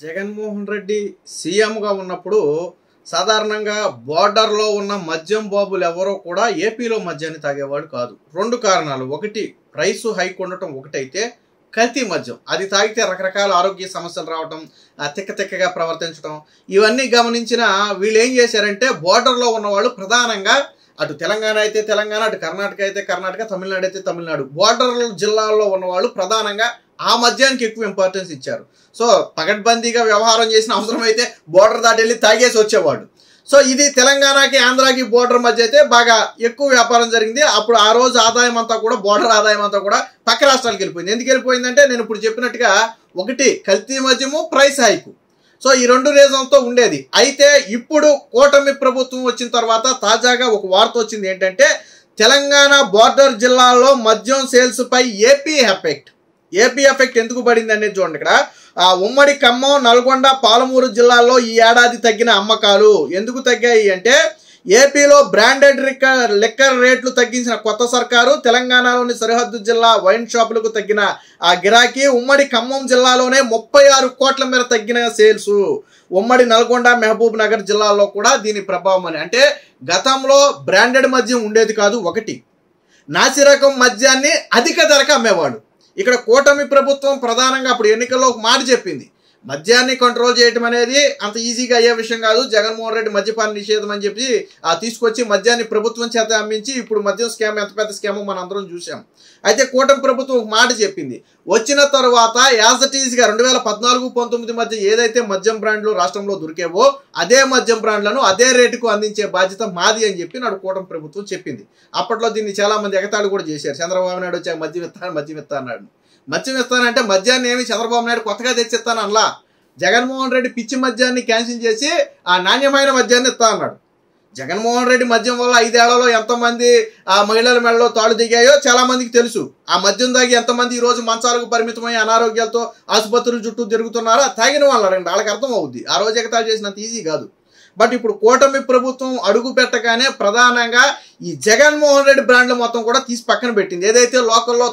జగన్మోహన్ రెడ్డి సీఎంగా ఉన్నప్పుడు సాధారణంగా బోర్డర్లో ఉన్న మద్యం బాబులు ఎవరో కూడా ఏపీలో మద్యాన్ని తాగేవాడు కాదు. రెండు కారణాలు. ఒకటి, ప్రైస్ హైక్ ఉండటం ఒకటైతే, కల్తీ మద్యం అది తాగితే రకరకాల ఆరోగ్య సమస్యలు రావటం, తిక్కగా ప్రవర్తించడం, ఇవన్నీ గమనించిన వీళ్ళు ఏం చేశారంటే బోర్డర్లో ఉన్నవాళ్ళు ప్రధానంగా అటు తెలంగాణ అయితే తెలంగాణ, అటు కర్ణాటక అయితే కర్ణాటక, తమిళనాడు అయితే తమిళనాడు, బోర్డర్ జిల్లాల్లో ఉన్నవాళ్ళు ప్రధానంగా ఆ మద్యానికి ఎక్కువ ఇంపార్టెన్స్ ఇచ్చారు. సో పకడ్బందీగా వ్యవహారం చేసిన అవసరమైతే బోర్డర్ దాటి వెళ్ళి తాగేసి వచ్చేవాడు. సో ఇది తెలంగాణకి ఆంధ్రాకి బోర్డర్ మధ్య అయితే బాగా ఎక్కువ వ్యాపారం జరిగింది. అప్పుడు ఆ రోజు ఆదాయం అంతా కూడా బోర్డర్ ఆదాయం అంతా కూడా పక్క రాష్ట్రాలకు వెళ్ళిపోయింది. ఎందుకు వెళ్ళిపోయిందంటే నేను ఇప్పుడు చెప్పినట్టుగా, ఒకటి కల్తీ మద్యము, ప్రైస్ హైకు. సో ఈ రెండు రీజన్తో ఉండేది. అయితే ఇప్పుడు కూటమి ప్రభుత్వం వచ్చిన తర్వాత తాజాగా ఒక వార్త వచ్చింది. ఏంటంటే తెలంగాణ బోర్డర్ జిల్లాలో మద్యం సేల్స్ పై ఏపీ ఎఫెక్ట్ ఎందుకు పడింది అనేది చూడండి. ఇక్కడ ఉమ్మడి ఖమ్మం, నల్గొండ, పాలమూరు జిల్లాల్లో ఈ ఏడాది తగ్గిన అమ్మకాలు ఎందుకు తగ్గాయి అంటే, ఏపీలో బ్రాండెడ్ లిక్కర్ రేట్లు తగ్గించిన కొత్త సర్కారు, తెలంగాణలోని సరిహద్దు జిల్లా వైన్ షాపులకు తగ్గిన ఆ గిరాకీ, ఉమ్మడి ఖమ్మం జిల్లాలోనే 36 కోట్ల మేర తగ్గిన సేల్స్, ఉమ్మడి నల్గొండ, మహబూబ్ నగర్ జిల్లాల్లో కూడా దీని ప్రభావం అని. అంటే గతంలో బ్రాండెడ్ మద్యం ఉండేది కాదు. ఒకటి, నాసిరకం మద్యాన్ని అధిక ధరకు అమ్మేవాడు. ఇక్కడ కూటమి ప్రభుత్వం ప్రధానంగా అప్పుడు ఎన్నికల్లో ఒక మాట చెప్పింది, మద్యాన్ని కంట్రోల్ చేయడం అనేది అంత ఈజీగా అయ్యే విషయం కాదు. జగన్మోహన్ రెడ్డి మద్యపాన నిషేధం అని చెప్పి తీసుకొచ్చి మద్యాన్ని ప్రభుత్వం చేత అమ్మించి ఇప్పుడు మద్యం స్కామ్ ఎంత పెద్ద స్కామో మనం అందరం చూసాం. అయితే కూటమి ప్రభుత్వం ఒక మాట చెప్పింది. వచ్చిన తర్వాత యాజ్ ఇట్ ఈజ్గా 2014-19 మధ్య ఏదైతే మద్యం బ్రాండ్లు రాష్ట్రంలో దొరికేవో అదే మద్యం బ్రాండ్లను అదే రేటుకు అందించే బాధ్యత మాది అని చెప్పి నాడు కూటమి ప్రభుత్వం చెప్పింది. అప్పట్లో దీన్ని చాలా మంది ఎగతాళి కూడా చేశారు. చంద్రబాబు నాయుడు వచ్చాక మద్యం ఇస్తా అన్నాడు. మద్యం ఇస్తానంటే మద్యాన్ని ఏమి చంద్రబాబు నాయుడు కొత్తగా తెచ్చిస్తాను అనలా. జగన్మోహన్ రెడ్డి పిచ్చి మద్యాన్ని క్యాన్సిల్ చేసి ఆ నాణ్యమైన మద్యాన్ని ఇస్తా అన్నాడు. జగన్మోహన్ రెడ్డి మద్యం వల్ల 5 ఏళ్లలో ఎంతమంది ఆ మహిళల మెడలో తాళు దిగాయో చాలా మందికి తెలుసు. ఆ మద్యం తాగి ఎంతమంది ఈ రోజు మంచాలకు పరిమితమై అనారోగ్యాలతో ఆసుపత్రుల చుట్టూ తిరుగుతున్నారో తాగిన వాళ్ళు అడగండి, వాళ్ళకి అర్థం అవుద్ది. ఆ రోజు ఎగతాళి చేసినంత ఈజీ కాదు. బట్ ఇప్పుడు కూటమి ప్రభుత్వం అడుగు పెట్టగానే ప్రధానంగా ఈ జగన్మోహన్ రెడ్డి బ్రాండ్లు మొత్తం కూడా తీసి పక్కన పెట్టింది. ఏదైతే లోకల్లో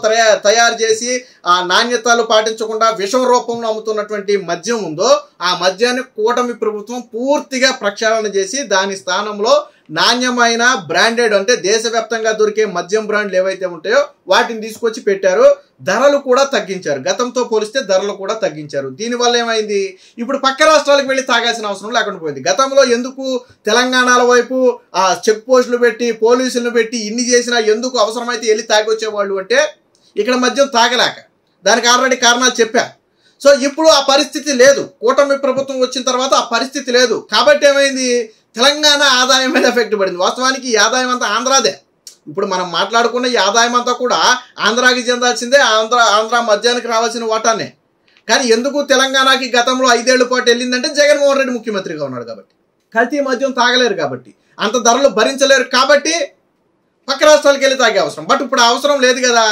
తయారు చేసి ఆ నాణ్యతలు పాటించకుండా విషం రూపంలో అమ్ముతున్నటువంటి మద్యం ఉందో ఆ మద్యాన్ని కూటమి ప్రభుత్వం పూర్తిగా ప్రక్షాళన చేసి దాని స్థానంలో నాణ్యమైన బ్రాండెడ్, అంటే దేశవ్యాప్తంగా దొరికే మద్యం బ్రాండ్లు ఏవైతే ఉంటాయో వాటిని తీసుకొచ్చి పెట్టారు. ధరలు కూడా తగ్గించారు. గతంతో పోలిస్తే ధరలు కూడా తగ్గించారు. దీనివల్ల ఏమైంది, ఇప్పుడు పక్క రాష్ట్రాలకు వెళ్ళి తాగాల్సిన అవసరం లేకుండా పోయింది. గతంలో ఎందుకు తెలంగాణల వైపు ఆ చెక్ పోస్టులు పెట్టి పోలీసులను పెట్టి ఇన్ని చేసినా ఎందుకు అవసరమైతే వెళ్ళి తాగొచ్చేవాళ్ళు అంటే, ఇక్కడ మద్యం తాగలేక. దానికి ఆల్రెడీ కారణాలు చెప్పా. సో ఇప్పుడు ఆ పరిస్థితి లేదు. కూటమి ప్రభుత్వం వచ్చిన తర్వాత ఆ పరిస్థితి లేదు. కాబట్టి ఏమైంది, తెలంగాణ ఆదాయం మీద ఎఫెక్ట్ పడింది. వాస్తవానికి ఈ ఆదాయం అంతా ఆంధ్రాదే. ఇప్పుడు మనం మాట్లాడుకున్న ఈ ఆదాయం అంతా కూడా ఆంధ్రాకి చెందాల్సిందే, ఆంధ్ర మద్యానికి రావాల్సిన వాటానే. కానీ ఎందుకు తెలంగాణకి గతంలో 5 ఏళ్ల పాటు వెళ్ళిందంటే జగన్మోహన్ రెడ్డి ముఖ్యమంత్రిగా ఉన్నాడు కాబట్టి. కల్తీ మద్యం తాగలేరు కాబట్టి, అంత ధరలు భరించలేరు కాబట్టి పక్క రాష్ట్రాలకు వెళ్ళి తాగే అవసరం. బట్ ఇప్పుడు అవసరం లేదు కదా.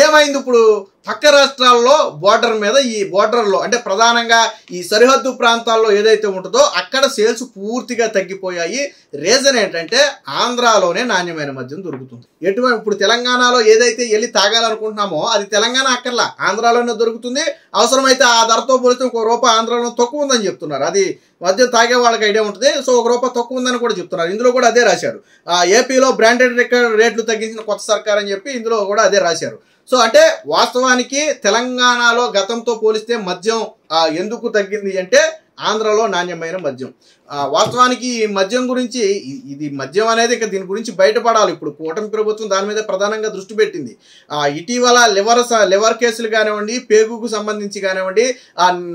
ఏమైంది, ఇప్పుడు పక్క రాష్ట్రాల్లో బోర్డర్ మీద, ఈ బోర్డర్లో అంటే ప్రధానంగా ఈ సరిహద్దు ప్రాంతాల్లో ఏదైతే ఉంటుందో అక్కడ సేల్స్ పూర్తిగా తగ్గిపోయాయి. రీజన్ ఏంటంటే ఆంధ్రాలోనే నాణ్యమైన మద్యం దొరుకుతుంది. ఇప్పుడు తెలంగాణలో ఏదైతే వెళ్ళి తాగాలనుకుంటున్నామో అది తెలంగాణ అక్కర్లా, ఆంధ్రాలోనే దొరుకుతుంది. అవసరమైతే ఆ ధరతో పోలిస్తే ₹1 ఆంధ్రాలో తక్కువ ఉందని చెప్తున్నారు. అది మద్యం తాగే వాళ్ళకి ఐడియా ఉంటుంది. సో ₹1 తక్కువ ఉందని కూడా చెప్తున్నారు. ఇందులో కూడా అదే రాశారు. ఏపీలో బ్రాండెడ్ రేట్లు తగ్గించిన కొత్త సర్కార్ అని చెప్పి ఇందులో కూడా అదే రాశారు. సో అంటే వాస్తవానికి తెలంగాణలో గతంతో పోలిస్తే మద్యం ఎందుకు తగ్గింది అంటే ఆంధ్రలో నాణ్యమైన మద్యం. వాస్తవానికి ఈ మద్యం గురించి, ఇది మద్యం అనేది ఇంకా దీని గురించి బయటపడాలి. ఇప్పుడు కూటమి ప్రభుత్వం దాని మీద ప్రధానంగా దృష్టి పెట్టింది. ఇటీవల లివర్ కేసులు కానివ్వండి, పేగుకు సంబంధించి కానివ్వండి,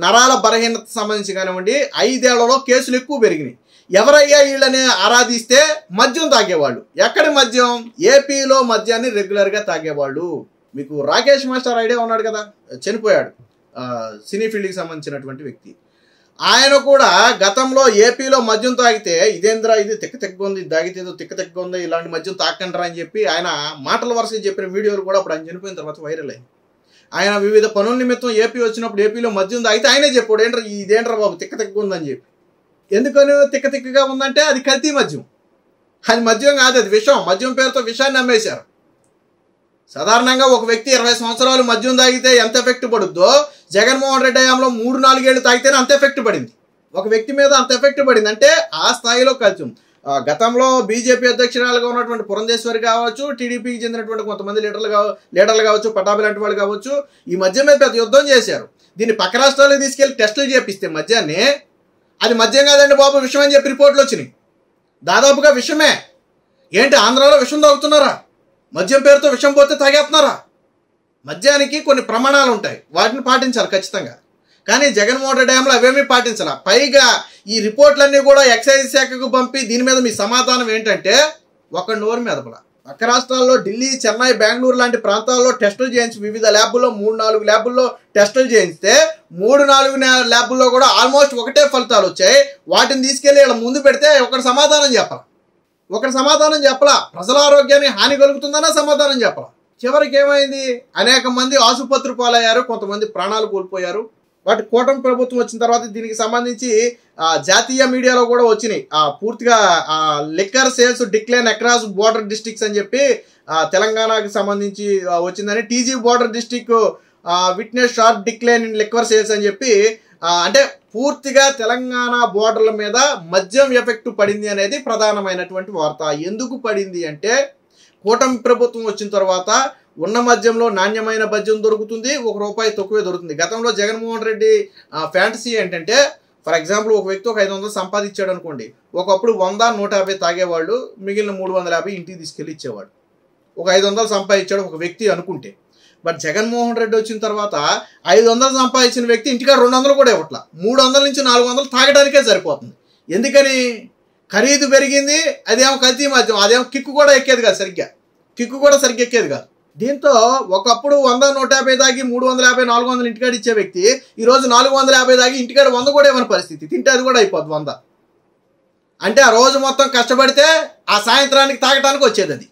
నరాల బలహీనత సంబంధించి కానివ్వండి, 5 ఏళ్లలో కేసులు ఎక్కువ పెరిగినాయి. ఎవరయ్యా వీళ్ళని ఆరాధిస్తే మద్యం తాగేవాళ్ళు. ఎక్కడి మద్యం, ఏపీలో మద్యాన్ని రెగ్యులర్గా తాగేవాళ్ళు. మీకు రాకేష్ మాస్టర్ ఐడియా ఉన్నాడు కదా, చనిపోయాడు, సినీ ఫీల్డ్కి సంబంధించినటువంటి వ్యక్తి. ఆయన కూడా గతంలో ఏపీలో మద్యం తాగితే ఇదేంద్రా ఇది తిక్కగా ఉంది, తాగితే ఏదో తిక్కగా ఉంది, ఇలాంటి మద్యం తాకంటారా అని చెప్పి ఆయన మాటల వరుసగా చెప్పిన వీడియోలు కూడా అప్పుడు ఆయన చనిపోయిన తర్వాత వైరల్ అయ్యాయి. ఆయన వివిధ పనుల నిమిత్తం ఏపీ వచ్చినప్పుడు ఏపీలో మద్యం తాగితే ఆయనే చెప్పాడు, ఇదేంట్రా బాబు తిక్కగా ఉందని చెప్పి. ఎందుకని తిక్కగా ఉందంటే అది కల్తీ మద్యం, అది మద్యం కాదు, అది విషం. మద్యం పేరుతో విషాన్ని అమ్మేశారు. సాధారణంగా ఒక వ్యక్తి 20 సంవత్సరాలు మద్యం తాగితే ఎంత ఎఫెక్ట్ పడుద్దో జగన్మోహన్ రెడ్డి హయాంలో 3-4 ఏళ్ళు తాగితేనే అంత ఎఫెక్ట్ పడింది. ఒక వ్యక్తి మీద అంత ఎఫెక్ట్ పడింది అంటే ఆ స్థాయిలో కలిసి గతంలో బీజేపీ అధ్యక్షురాలుగా ఉన్నటువంటి పురంధేశ్వరి కావచ్చు, టీడీపీకి చెందినటువంటి కొంతమంది లీడర్లు కావచ్చు, పటాభి లాంటి వాళ్ళు కావచ్చు, ఈ మద్యం మీద పెద్ద యుద్ధం చేశారు. దీన్ని పక్క రాష్ట్రాలకు తీసుకెళ్లి టెస్టులు చేపిస్తే మద్యాన్ని అది మద్యం కాదండి బాబు విషం అని చెప్పి రిపోర్ట్లు వచ్చినాయి. దాదాపుగా విషమే. ఏంటి ఆంధ్రాలో విషం తాగుతున్నారా? మద్యం పేరుతో విషం పోతే తాగేస్తున్నారా? మద్యానికి కొన్ని ప్రమాణాలు ఉంటాయి, వాటిని పాటించాలి ఖచ్చితంగా. కానీ జగన్మోహన్ రెడ్డి హయాంలో అవేమీ పాటించాల. పైగా ఈ రిపోర్ట్లన్నీ కూడా ఎక్సైజ్ శాఖకు పంపి దీని మీద మీ సమాధానం ఏంటంటే ఒక నోరు మెదపల. పక్క రాష్ట్రాల్లో ఢిల్లీ, చెన్నై, బెంగళూరు లాంటి ప్రాంతాల్లో టెస్టులు చేయించి వివిధ ల్యాబుల్లో 3-4 ల్యాబుల్లో టెస్టులు చేయిస్తే 3-4 ల్యాబుల్లో కూడా ఆల్మోస్ట్ ఒకటే ఫలితాలు వచ్చాయి. వాటిని తీసుకెళ్లి ఇలా ముందు పెడితే ఒకటి సమాధానం చెప్పలా. ప్రజల ఆరోగ్యానికి హాని కలుగుతుందనే సమాధానం చెప్పలా. చివరికి ఏమైంది? అనేక మంది ఆసుపత్రి పాలయ్యారు, కొంతమంది ప్రాణాలు కోల్పోయారు. వాటి కూటమి ప్రభుత్వం వచ్చిన తర్వాత దీనికి సంబంధించి జాతీయ మీడియాలో కూడా వచ్చినాయి. పూర్తిగా liquor sales decline across border districts అని చెప్పి తెలంగాణకి సంబంధించి వచ్చిందని. TG border district witness sharp decline in liquor sales అని చెప్పి అంటే పూర్తిగా తెలంగాణ బోర్డర్ల మీద మద్యం ఎఫెక్ట్ పడింది అనేది ప్రధానమైనటువంటి వార్త. ఎందుకు పడింది అంటే కూటమి ప్రభుత్వం వచ్చిన తర్వాత ఉన్న మద్యంలో నాణ్యమైన మద్యం దొరుకుతుంది, ₹1 తక్కువే దొరుకుతుంది. గతంలో జగన్మోహన్ రెడ్డి ఫ్యాంటసీ ఏంటంటే, ఫర్ ఎగ్జాంపుల్ ఒక వ్యక్తి ఒక 500 సంపాదించాడు అనుకోండి, ఒకప్పుడు 100-150 తాగేవాళ్ళు, మిగిలిన 350 ఇంటికి తీసుకెళ్ళి ఇచ్చేవాడు. ఒక 500 సంపాదించాడు ఒక వ్యక్తి అనుకుంటే. బట్ జగన్మోహన్ రెడ్డి వచ్చిన తర్వాత 500 సంపాదించిన వ్యక్తి ఇంటికా 200 కూడా ఇవ్వట్లా, 300-400 తాగడానికే సరిపోతుంది. ఎందుకని? ఖరీదు పెరిగింది, అదేమో కల్తీ మద్యం, అదేమో కిక్కు కూడా ఎక్కేది కాదు, సరిగ్గా ఎక్కేది కాదు. దీంతో ఒకప్పుడు 100-150 దాగి 350-400 ఇంటికాడ ఇచ్చే వ్యక్తి ఈరోజు 450 దాగి ఇంటికాడ 100 కూడా ఇవ్వని పరిస్థితి. తింటే అది కూడా అయిపోద్ది 100. అంటే ఆ రోజు మొత్తం కష్టపడితే ఆ సాయంత్రానికి తాగటానికి వచ్చేది అది.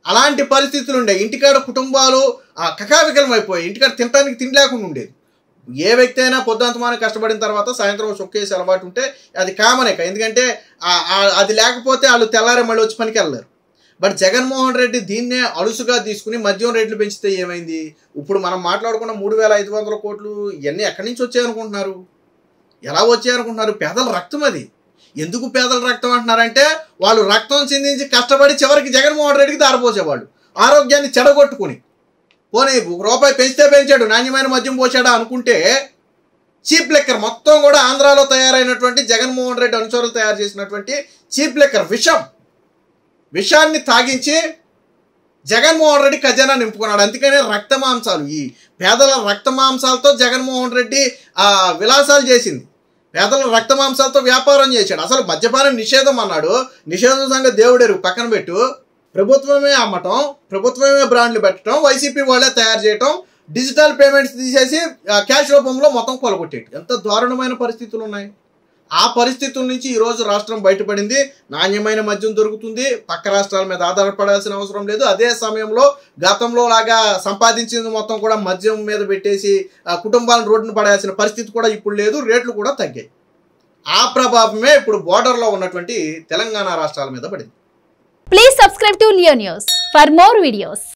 అలాంటి పరిస్థితులు ఉండే. ఇంటికాడ కుటుంబాలు కకావికలం అయిపోయాయి. ఇంటికాడ తినడానికి తిండి లేకుండా ఉండేది. ఏ వ్యక్తి అయినా పొద్దుంతమానం కష్టపడిన తర్వాత సాయంత్రం చొక్కేసి అలవాటు ఉంటే అది కామనే. ఎందుకంటే అది లేకపోతే వాళ్ళు తెల్లారే మళ్ళీ వచ్చి పనికి వెళ్ళలేరు. బట్ జగన్మోహన్ రెడ్డి దీన్నే అలుసుగా తీసుకుని మద్యం రేట్లు పెంచితే ఏమైంది? ఇప్పుడు మనం మాట్లాడుకున్న 3,500 కోట్లు ఇవన్నీ ఎక్కడి నుంచి వచ్చాయనుకుంటున్నారు? ఎలా వచ్చాయనుకుంటున్నారు? పేదల రక్తం అది. ఎందుకు పేదల రక్తం అంటున్నారంటే వాళ్ళు రక్తం చిందించి కష్టపడి చివరికి జగన్మోహన్ రెడ్డికి దారిపోసేవాళ్ళు, ఆరోగ్యాన్ని చెడగొట్టుకుని. పోనీ ₹1 పెంచితే పెంచాడు, నాణ్యమైన మద్యం పోసాడా అనుకుంటే చీప్ లిక్కర్ మొత్తం కూడా ఆంధ్రాలో తయారైనటువంటి జగన్మోహన్ రెడ్డి అనుచరులు తయారు చేసినటువంటి చీప్ లిక్కర్ విషాన్ని తాగించి జగన్మోహన్ రెడ్డి ఖజానా నింపుకున్నాడు. అందుకనే రక్తమాంసాలు, ఈ పేదల రక్తమాంసాలతో జగన్మోహన్ రెడ్డి విలాసాలు చేసింది. పేదల రక్తమాంసాలతో వ్యాపారం చేశాడు. అసలు మద్యపానం నిషేధం అన్నాడు. నిషేధం సంగతి దేవుడెరు పక్కన పెట్టు. ప్రభుత్వమే అమ్మటం, ప్రభుత్వమే బ్రాండ్లు పెట్టడం, వైసీపీ వాళ్ళే తయారు చేయటం, డిజిటల్ పేమెంట్స్ తీసేసి క్యాష్ రూపంలో మొత్తం కొలగొట్టేది. ఎంత దారుణమైన పరిస్థితులు ఉన్నాయి. ఆ పరిస్థితుల నుంచి ఈరోజు రాష్ట్రం బయటపడింది. నాణ్యమైన మద్యం దొరుకుతుంది, పక్క రాష్ట్రాల మీద ఆధారపడాల్సిన అవసరం లేదు. అదే సమయంలో గతంలో లాగా సంపాదించింది మొత్తం కూడా మద్యం మీద పెట్టేసి కుటుంబాలను రోడ్డును పడాల్సిన పరిస్థితి కూడా ఇప్పుడు లేదు. రేట్లు కూడా తగ్గాయి. ఆ ప్రభావమే ఇప్పుడు బోర్డర్లో ఉన్నటువంటి తెలంగాణ రాష్ట్రాల మీద పడింది. Please subscribe to Leo news for more videos.